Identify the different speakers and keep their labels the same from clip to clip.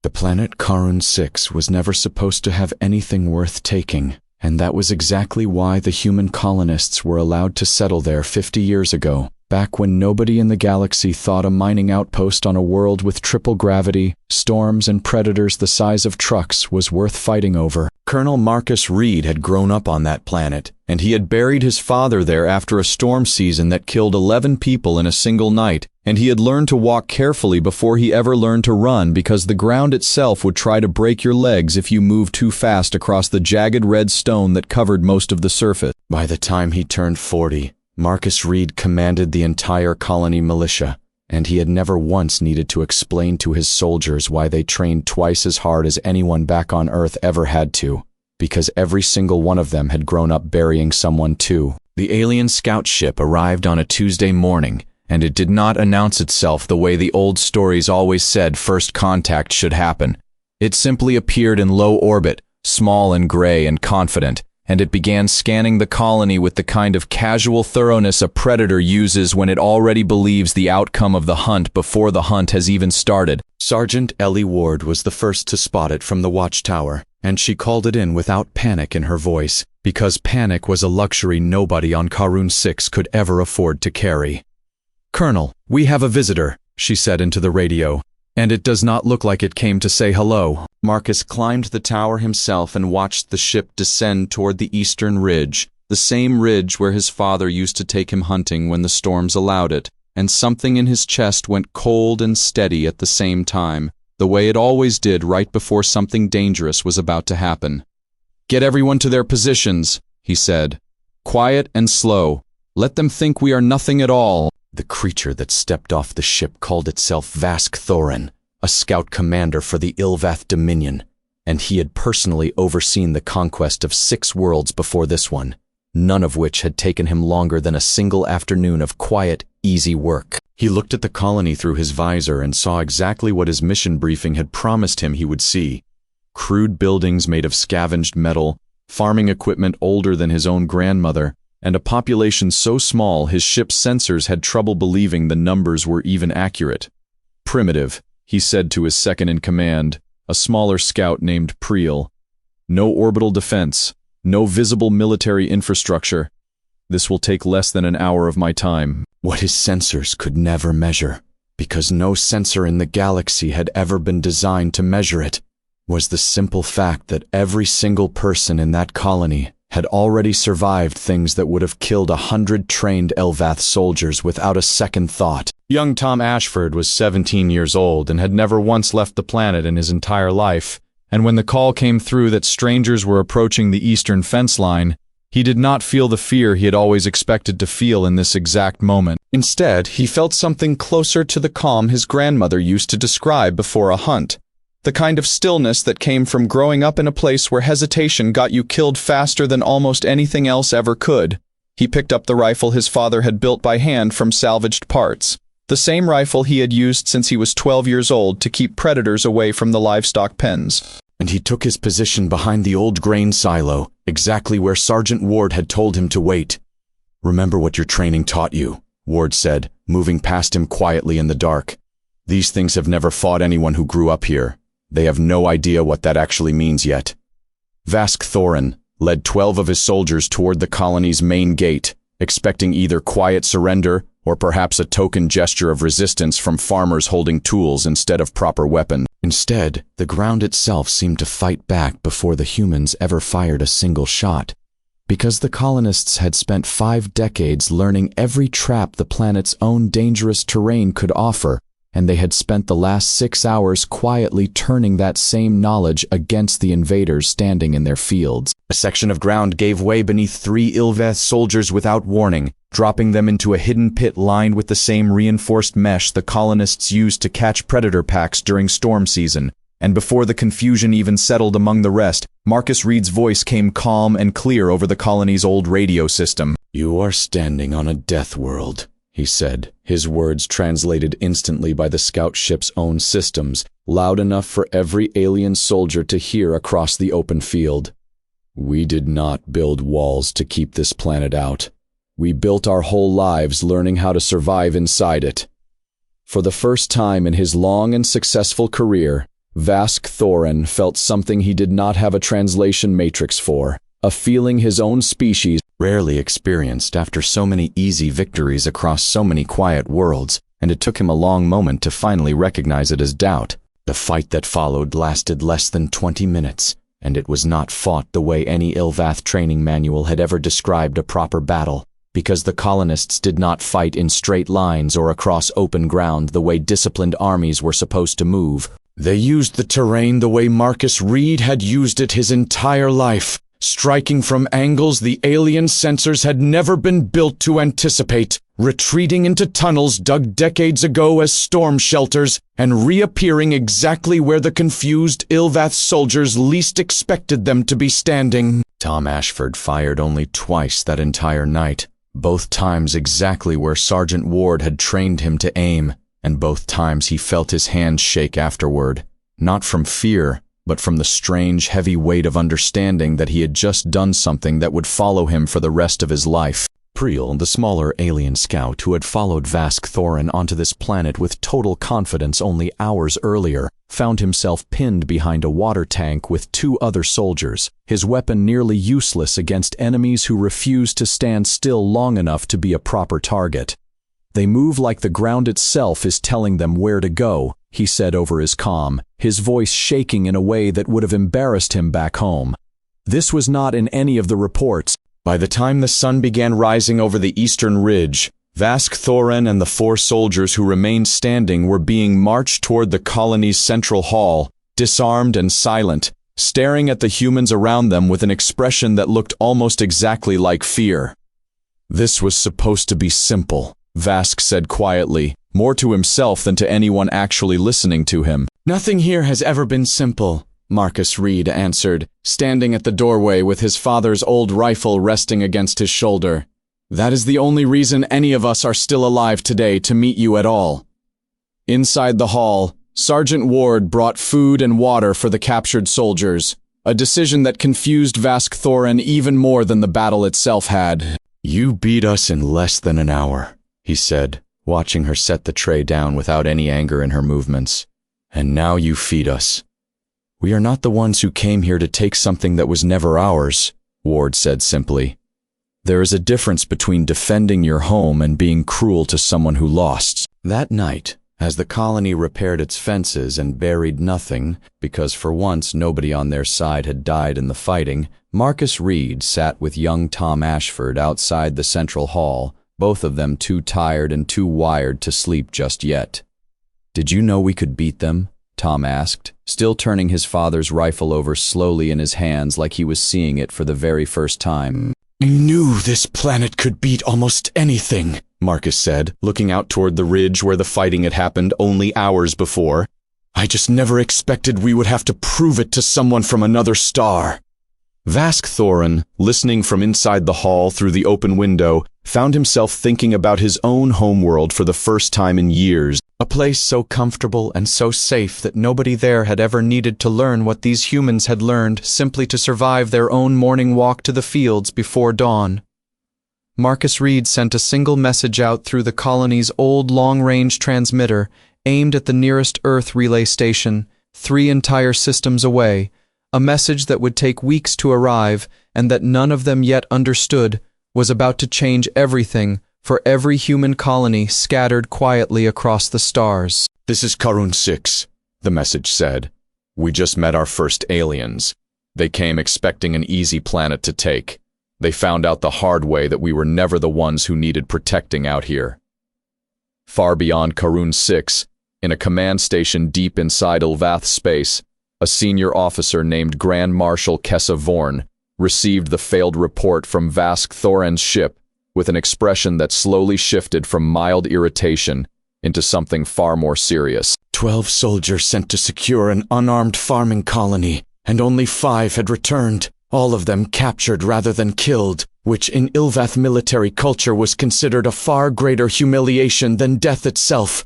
Speaker 1: The planet Karun 6 was never supposed to have anything worth taking, and that was exactly why the human colonists were allowed to settle there 50 years ago, back when nobody in the galaxy thought a mining outpost on a world with triple gravity, storms, and predators the size of trucks was worth fighting over. Colonel Marcus Reed had grown up on that planet, and he had buried his father there after a storm season that killed 11 people in a single night, and he had learned to walk carefully before he ever learned to run because the ground itself would try to break your legs if you moved too fast across the jagged red stone that covered most of the surface. By the time he turned 40, Marcus Reed commanded the entire colony militia, and he had never once needed to explain to his soldiers why they trained twice as hard as anyone back on Earth ever had to, because every single one of them had grown up burying someone too. The alien scout ship arrived on a Tuesday morning, and it did not announce itself the way the old stories always said first contact should happen. It simply appeared in low orbit, small and gray and confident, and it began scanning the colony with the kind of casual thoroughness a predator uses when it already believes the outcome of the hunt before the hunt has even started. Sergeant Ellie Ward was the first to spot it from the watchtower, and she called it in without panic in her voice, because panic was a luxury nobody on Karun 6 could ever afford to carry. "Colonel, we have a visitor," she said into the radio, "and it does not look like it came to say hello." Marcus climbed the tower himself and watched the ship descend toward the eastern ridge, the same ridge where his father used to take him hunting when the storms allowed it, and something in his chest went cold and steady at the same time, the way it always did right before something dangerous was about to happen. "Get everyone to their positions," he said. "Quiet and slow. Let them think we are nothing at all." The creature that stepped off the ship called itself Vask Thorin, a scout commander for the Ilvath Dominion, and he had personally overseen the conquest of 6 worlds before this one, none of which had taken him longer than a single afternoon of quiet, easy work. He looked at the colony through his visor and saw exactly what his mission briefing had promised him he would see. Crude buildings made of scavenged metal, farming equipment older than his own grandmother, and a population so small his ship's sensors had trouble believing the numbers were even accurate. "Primitive," he said to his second-in-command, a smaller scout named Priel. "No orbital defense, no visible military infrastructure. This will take less than an hour of my time." What his sensors could never measure, because no sensor in the galaxy had ever been designed to measure it, was the simple fact that every single person in that colony had already survived things that would have killed 100 trained Ilvath soldiers without a second thought. Young Tom Ashford was 17 years old and had never once left the planet in his entire life, and when the call came through that strangers were approaching the eastern fence line, he did not feel the fear he had always expected to feel in this exact moment. Instead, he felt something closer to the calm his grandmother used to describe before a hunt. The kind of stillness that came from growing up in a place where hesitation got you killed faster than almost anything else ever could. He picked up the rifle his father had built by hand from salvaged parts, the same rifle he had used since he was 12 years old to keep predators away from the livestock pens. And he took his position behind the old grain silo, exactly where Sergeant Ward had told him to wait. "Remember what your training taught you," Ward said, moving past him quietly in the dark. "These things have never fought anyone who grew up here. They have no idea what that actually means yet." Vask Thorin led 12 of his soldiers toward the colony's main gate, expecting either quiet surrender or perhaps a token gesture of resistance from farmers holding tools instead of proper weapons. Instead, the ground itself seemed to fight back before the humans ever fired a single shot, because the colonists had spent 5 decades learning every trap the planet's own dangerous terrain could offer, and they had spent the last 6 hours quietly turning that same knowledge against the invaders standing in their fields. A section of ground gave way beneath 3 Ilvath soldiers without warning, dropping them into a hidden pit lined with the same reinforced mesh the colonists used to catch predator packs during storm season. And before the confusion even settled among the rest, Marcus Reed's voice came calm and clear over the colony's old radio system. "You are standing on a Deathworld," he said, his words translated instantly by the scout ship's own systems, loud enough for every alien soldier to hear across the open field. "We did not build walls to keep this planet out. We built our whole lives learning how to survive inside it." For the first time in his long and successful career, Vask Thorin felt something he did not have a translation matrix for, a feeling his own species rarely experienced after so many easy victories across so many quiet worlds, and it took him a long moment to finally recognize it as doubt. The fight that followed lasted less than 20 minutes, and it was not fought the way any Ilvath training manual had ever described a proper battle, because the colonists did not fight in straight lines or across open ground the way disciplined armies were supposed to move. They used the terrain the way Marcus Reed had used it his entire life, striking from angles the alien sensors had never been built to anticipate, retreating into tunnels dug decades ago as storm shelters, and reappearing exactly where the confused Ilvath soldiers least expected them to be standing. Tom Ashford fired only twice that entire night, both times exactly where Sergeant Ward had trained him to aim, and both times he felt his hands shake afterward, not from fear, but from the strange, heavy weight of understanding that he had just done something that would follow him for the rest of his life. Priel, the smaller alien scout who had followed Vask Thorin onto this planet with total confidence only hours earlier, found himself pinned behind a water tank with 2 other soldiers, his weapon nearly useless against enemies who refused to stand still long enough to be a proper target. "They move like the ground itself is telling them where to go," he said over his comm, his voice shaking in a way that would have embarrassed him back home. This was not in any of the reports. By the time the sun began rising over the eastern ridge, Vask Thorin and the 4 soldiers who remained standing were being marched toward the colony's central hall, disarmed and silent, staring at the humans around them with an expression that looked almost exactly like fear. "This was supposed to be simple," Vask said quietly, more to himself than to anyone actually listening to him. "Nothing here has ever been simple," Marcus Reed answered, standing at the doorway with his father's old rifle resting against his shoulder. "That is the only reason any of us are still alive today to meet you at all." Inside the hall, Sergeant Ward brought food and water for the captured soldiers, a decision that confused Vask Thorin even more than the battle itself had. "You beat us in less than an hour," he said, watching her set the tray down without any anger in her movements. "And now you feed us." "We are not the ones who came here to take something that was never ours," Ward said simply. "There is a difference between defending your home and being cruel to someone who lost." That night, as the colony repaired its fences and buried nothing, because for once nobody on their side had died in the fighting, Marcus Reed sat with young Tom Ashford outside the central hall, both of them too tired and too wired to sleep just yet. "Did you know we could beat them?" Tom asked, still turning his father's rifle over slowly in his hands like he was seeing it for the very first time. "I knew this planet could beat almost anything," Marcus said, looking out toward the ridge where the fighting had happened only hours before. "I just never expected we would have to prove it to someone from another star." Vask Thorin, listening from inside the hall through the open window, found himself thinking about his own homeworld for the first time in years. A place so comfortable and so safe that nobody there had ever needed to learn what these humans had learned simply to survive their own morning walk to the fields before dawn. Marcus Reed sent a single message out through the colony's old long-range transmitter, aimed at the nearest Earth relay station, 3 entire systems away, a message that would take weeks to arrive and that none of them yet understood was about to change everything for every human colony scattered quietly across the stars. "This is Karun 6, the message said. "We just met our first aliens. They came expecting an easy planet to take. They found out the hard way that we were never the ones who needed protecting out here." Far beyond Karun 6, in a command station deep inside Ilvath space, a senior officer named Grand Marshal Kessa Vorn received the failed report from Vask Thorin's ship with an expression that slowly shifted from mild irritation into something far more serious. 12 soldiers sent to secure an unarmed farming colony, and only 5 had returned, all of them captured rather than killed, which in Ilvath military culture was considered a far greater humiliation than death itself.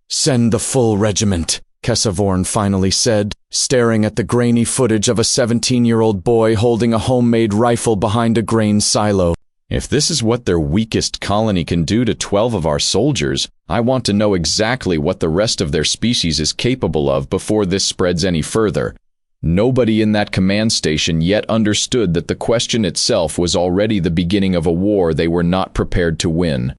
Speaker 1: "Send the full regiment," Kessa Vorn finally said, staring at the grainy footage of a 17-year-old boy holding a homemade rifle behind a grain silo. "If this is what their weakest colony can do to 12 of our soldiers, I want to know exactly what the rest of their species is capable of before this spreads any further. Nobody in that command station yet understood that the question itself was already the beginning of a war they were not prepared to win.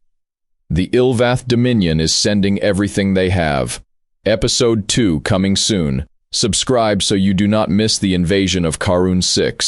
Speaker 1: The Ilvath Dominion is sending everything they have. Episode 2 coming soon. Subscribe so you do not miss the invasion of Karun 6.